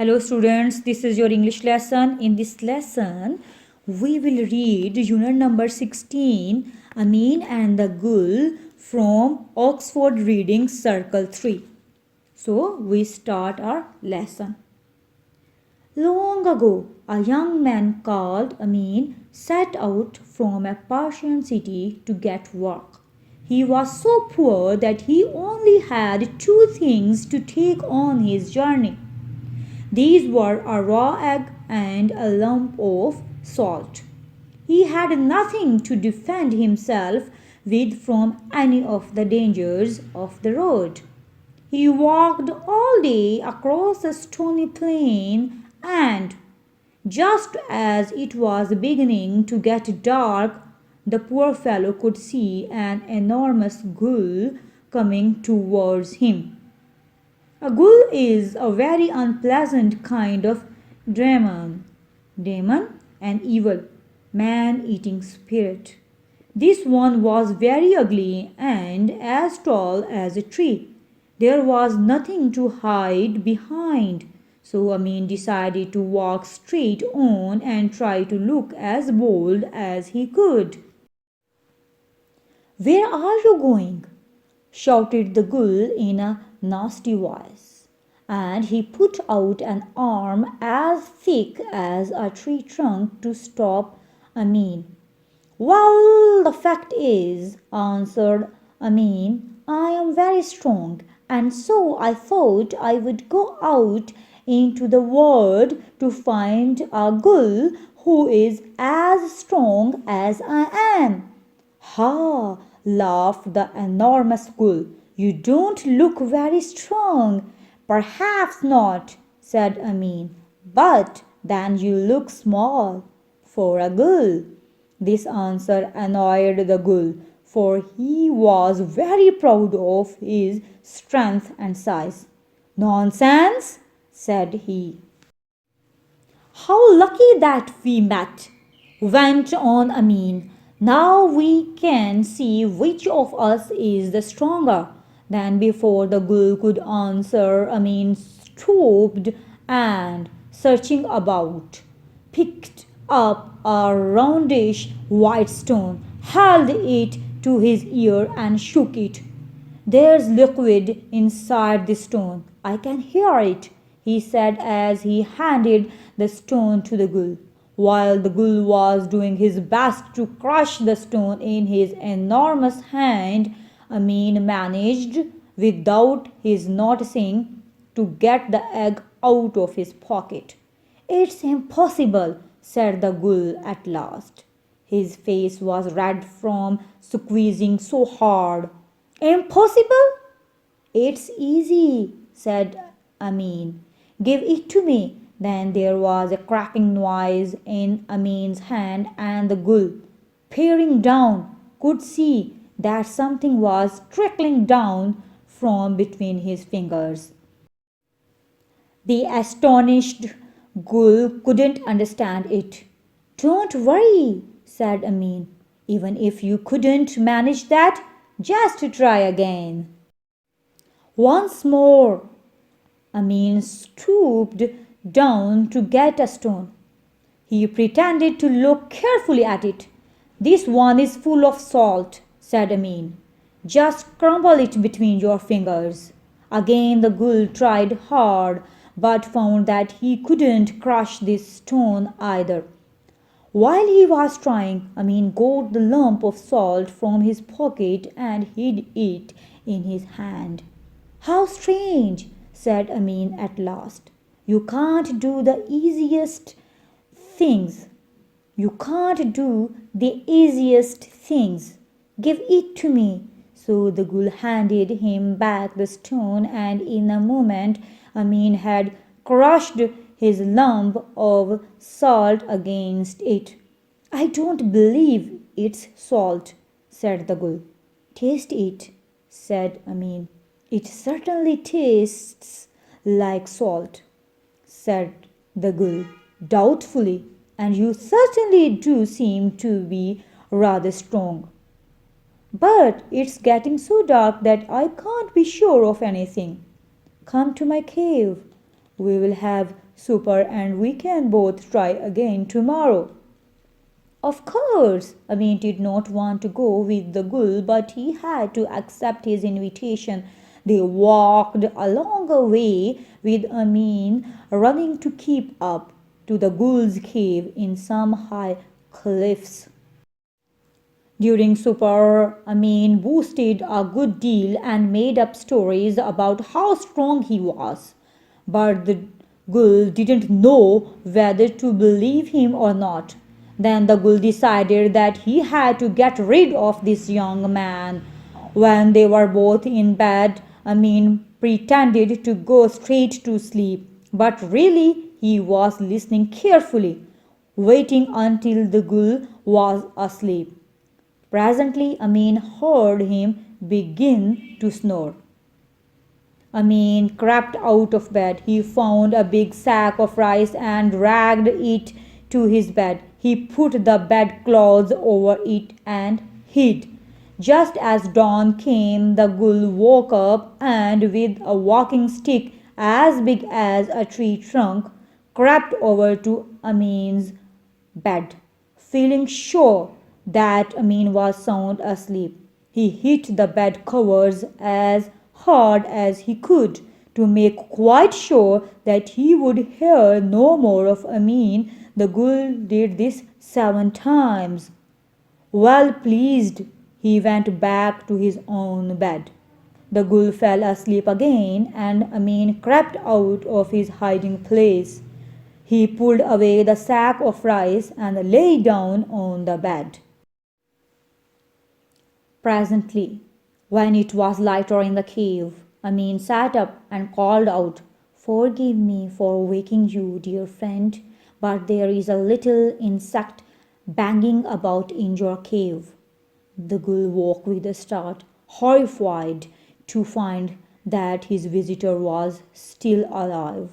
Hello students, this is your English lesson. In this lesson, we will read unit number 16, Amin and the Ghul from Oxford Reading Circle 3. So, we start our lesson. Long ago, a young man called Amin set out from a Persian city to get work. He was so poor that he only had two things to take on his journey. These were a raw egg and a lump of salt. He had nothing to defend himself with from any of the dangers of the road. He walked all day across a stony plain, and just as it was beginning to get dark, the poor fellow could see an enormous ghoul coming towards him. A ghoul is a very unpleasant kind of demon. Demon, an evil, man-eating spirit. This one was very ugly and as tall as a tree. There was nothing to hide behind, so Amin decided to walk straight on and try to look as bold as he could. "Where are you going?" shouted the ghoul in a nasty voice, and he put out an arm as thick as a tree trunk to stop Amin. "Well, the fact is," answered Amin, "I am very strong, and so I thought I would go out into the world to find a ghoul who is as strong as I am." "Ha!" laughed the enormous ghoul. "You don't look very strong." "Perhaps not," said Amin, "but then you look small for a ghoul." This answer annoyed the ghoul, for he was very proud of his strength and size. "Nonsense," said he. "How lucky that we met," went on Amin. "Now we can see which of us is the stronger." Then, before the ghoul could answer, Amin stooped and, searching about, picked up a roundish white stone, held it to his ear and shook it. "There's liquid inside this stone. I can hear it," he said as he handed the stone to the ghoul. While the ghoul was doing his best to crush the stone in his enormous hand, Amin managed, without his noticing, to get the egg out of his pocket. "It's impossible," said the ghoul at last. His face was red from squeezing so hard. "Impossible?" "It's easy," said Amin. "Give it to me." Then there was a cracking noise in Amin's hand, and the ghoul, peering down, could see that something was trickling down from between his fingers. The astonished ghoul couldn't understand it. "Don't worry," said Amin. "Even if you couldn't manage that, just try again." Once more, Amin stooped down to get a stone. He pretended to look carefully at it. "This one is full of salt," said Amin. "Just crumble it between your fingers." Again the ghoul tried hard, but found that he couldn't crush this stone either. While he was trying, Amin got the lump of salt from his pocket and hid it in his hand. "How strange," said Amin at last. "You can't do the easiest things. You can't do the easiest things. Give it to me." So the ghoul handed him back the stone, and in a moment Amin had crushed his lump of salt against it. "I don't believe it's salt," said the ghoul. "Taste it," said Amin. "It certainly tastes like salt," said the ghoul doubtfully, "and you certainly do seem to be rather strong. But it's getting so dark that I can't be sure of anything. Come to my cave. We will have supper and we can both try again tomorrow. Of course, Amin did not want to go with the Ghul, but he had to accept his invitation. They walked a longer way with Amin running to keep up to the Ghul's cave in some high cliffs. During supper, Amin boasted a good deal and made up stories about how strong he was. But the Ghul didn't know whether to believe him or not. Then the Ghul decided that he had to get rid of this young man. When they were both in bed, Amin pretended to go straight to sleep, but really he was listening carefully, waiting until the Ghul was asleep. Presently, Amin heard him begin to snore. Amin crept out of bed. He found a big sack of rice and dragged it to his bed. He put the bedclothes over it and hid. Just as dawn came, the Ghul woke up and, with a walking stick as big as a tree trunk, crept over to Amin's bed. Feeling sure that Amin was sound asleep, he hit the bed covers as hard as he could to make quite sure that he would hear no more of Amin. The Ghul did this 7 times. Well pleased, he went back to his own bed. The Ghul fell asleep again, and Amin crept out of his hiding place. He pulled away the sack of rice and lay down on the bed. Presently, when it was lighter in the cave, Amin sat up and called out, "Forgive me for waking you, dear friend, but there is a little insect banging about in your cave." The Ghul woke with a start, horrified to find that his visitor was still alive.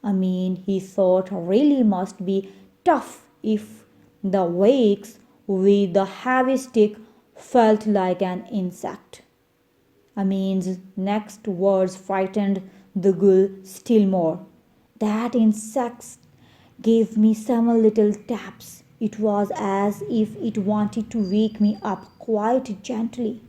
Amin, he thought, really must be tough if the wakes with the heavy stick felt like an insect. Amin's next words frightened the Ghul still more. "That insect gave me 7 little taps. It was as if it wanted to wake me up quite gently."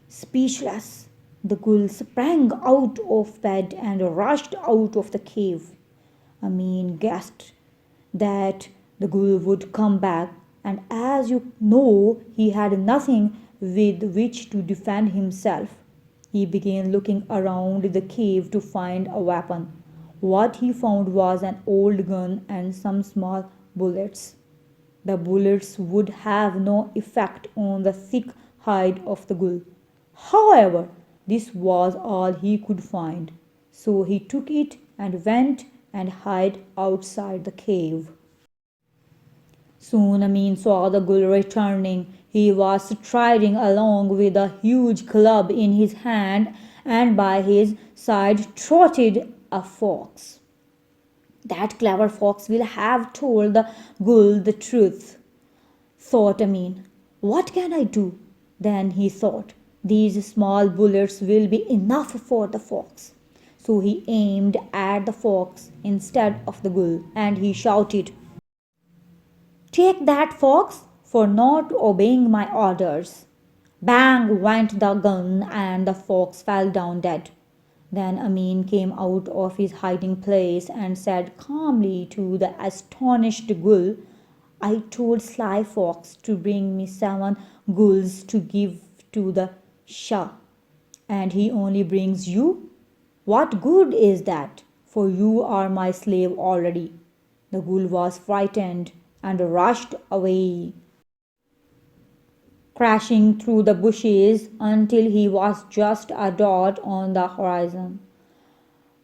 Speechless, the Ghul sprang out of bed and rushed out of the cave. Amin guessed that the Ghul would come back, and as you know, he had nothing with which to defend himself. He began looking around the cave to find a weapon. What he found was an old gun and some small bullets. The bullets would have no effect on the thick hide of the Ghul. However, this was all he could find, so he took it and went and hid outside the cave. Soon Amin saw the Ghul returning. He was striding along with a huge club in his hand, and by his side trotted a fox. "That clever fox will have told the Ghul the truth," thought Amin. "What can I do?" Then he thought, "These small bullets will be enough for the fox." So he aimed at the fox instead of the Ghul, and he shouted, "Take that, fox, for not obeying my orders." Bang went the gun, and the fox fell down dead. Then Amin came out of his hiding place and said calmly to the astonished Ghul, "I told Sly Fox to bring me 7 Ghuls to give to the Shah, and he only brings you? What good is that? For you are my slave already." The Ghul was frightened and rushed away, crashing through the bushes until he was just a dot on the horizon.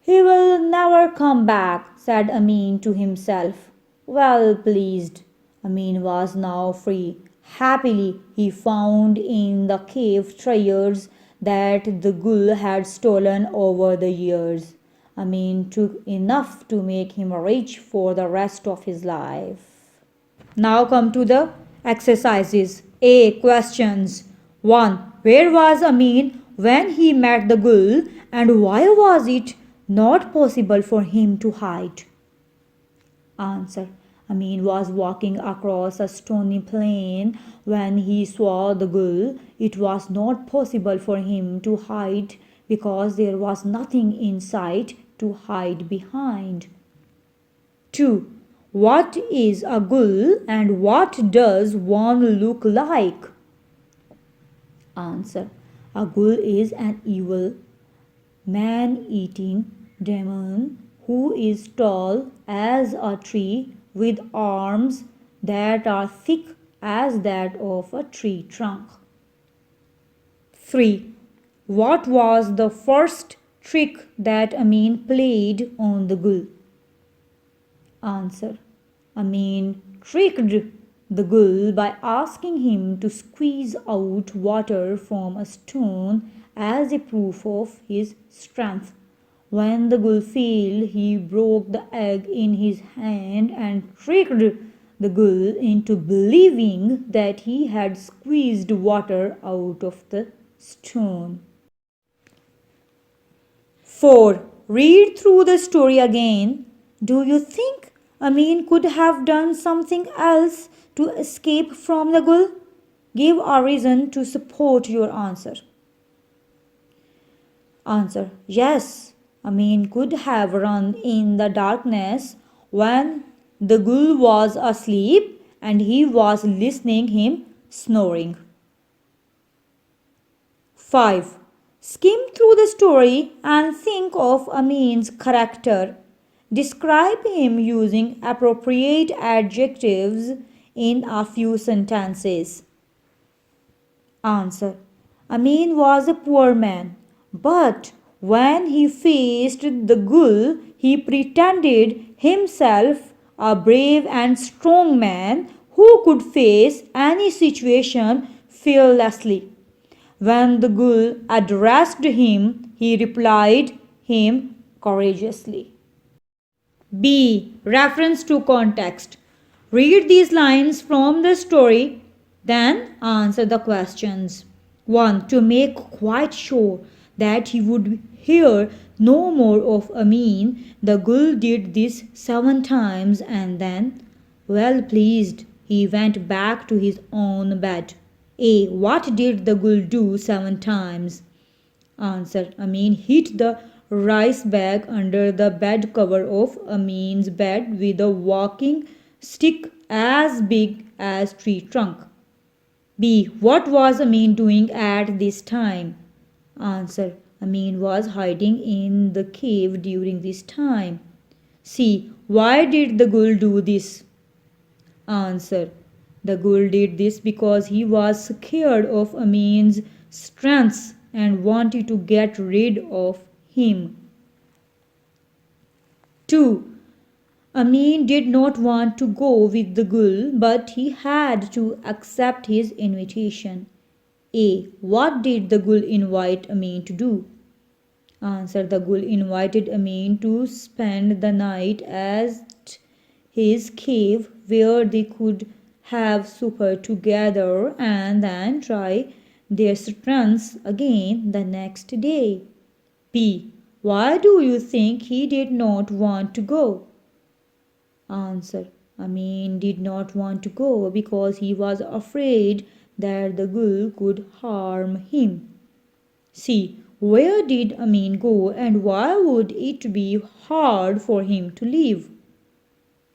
"He will never come back," said Amin to himself. Well pleased, Amin was now free. Happily, he found in the cave treasures that the Ghul had stolen over the years. Amin took enough to make him rich for the rest of his life. Now come to the exercises. A. Questions. 1. Where was Amin when he met the Ghul, and why was it not possible for him to hide. Answer. Amin was walking across a stony plain when he saw the Ghul. It was not possible for him to hide because there was nothing in sight to hide behind. 2. What is a Ghul and what does one look like? Answer. A Ghul is an evil, man-eating demon who is tall as a tree with arms that are thick as that of a tree trunk. 3. What was the first trick that Amin played on the Ghul? Answer. Amin tricked the Ghul by asking him to squeeze out water from a stone as a proof of his strength. When the Ghul failed, he broke the egg in his hand and tricked the Ghul into believing that he had squeezed water out of the stone. 4. Read through the story again. Do you think Amin could have done something else to escape from the Ghul? Give a reason to support your answer. Answer. Yes, Amin could have run in the darkness when the Ghul was asleep and he was listening him snoring. 5. Skim through the story and think of Amin's character. Describe him using appropriate adjectives in a few sentences. Answer. Amin was a poor man, but when he faced the Ghul, he pretended himself a brave and strong man who could face any situation fearlessly. When the Ghul addressed him, he replied him courageously. B. Reference to context. Read these lines from the story, then answer the questions. 1. To make quite sure that he would hear no more of Amin, the Ghul did this 7 times and then, well pleased, he went back to his own bed. A. What did the Ghul do 7 times? Answer. Amin hit the rice bag under the bed cover of Amin's bed with a walking stick as big as tree trunk. B. What was Amin doing at this time? Answer. Amin was hiding in the cave during this time. C. Why did the Ghul do this? Answer. The Ghul did this because he was scared of Amin's strength and wanted to get rid of him. 2. Amin did not want to go with the Ghul, but he had to accept his invitation. A. What did the Ghul invite Amin to do? Answer. The Ghul invited Amin to spend the night at his cave where they could have supper together and then try their strengths again the next day. B. Why do you think he did not want to go? Answer. Amin did not want to go because he was afraid that the Ghul could harm him. C. Where did Amin go and why would it be hard for him to leave?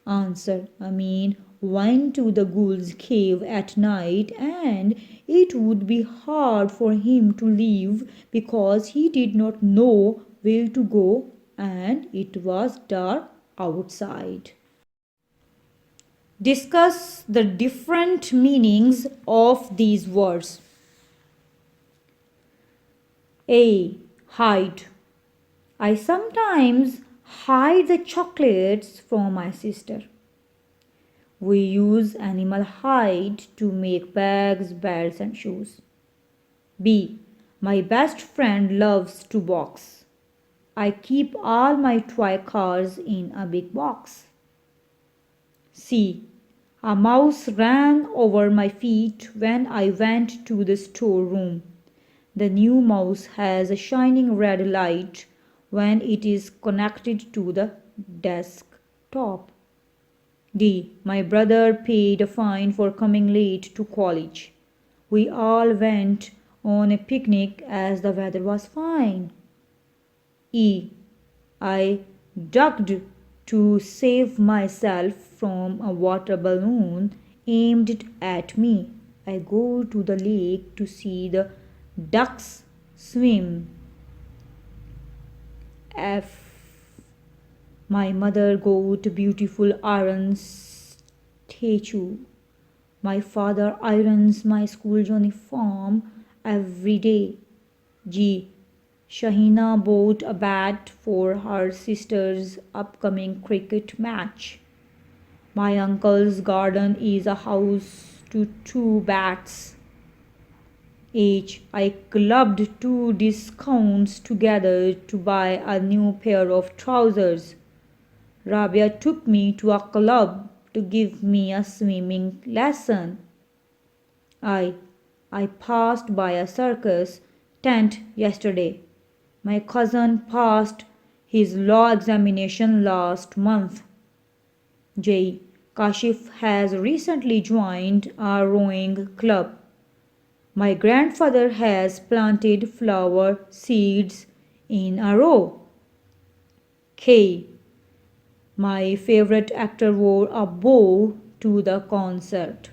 Answer. Amin went to the Ghul's cave at night and it would be hard for him to leave because he did not know where to go and it was dark outside. Discuss the different meanings of these words. A. Hide. I sometimes hide the chocolates from my sister. We use animal hide to make bags, belts, and shoes. B. My best friend loves to box. I keep all my toy cars in a big box. C. A mouse ran over my feet when I went to the storeroom. The new mouse has a shining red light. when it is connected to the desktop. D. My brother paid a fine for coming late to college. We all went on a picnic as the weather was fine. E. I ducked to save myself from a water balloon aimed at me. I go to the lake to see the ducks swim. F. My mother got a beautiful iron statue. My father irons my school uniform every day. G. Shahina bought a bat for her sister's upcoming cricket match. My uncle's garden is a house to 2 bats. H. I clubbed 2 discounts together to buy a new pair of trousers. Rabia took me to a club to give me a swimming lesson. I passed by a circus tent yesterday. My cousin passed his law examination last month. J. Kashif has recently joined a rowing club. My grandfather has planted flower seeds in a row. K. My favorite actor wore a bow to the concert.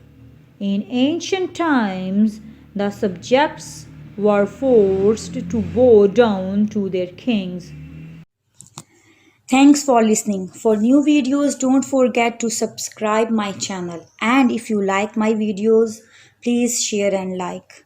In ancient times, the subjects were forced to bow down to their kings. Thanks for listening. For new videos, don't forget to subscribe my channel. And if you like my videos, please share and like.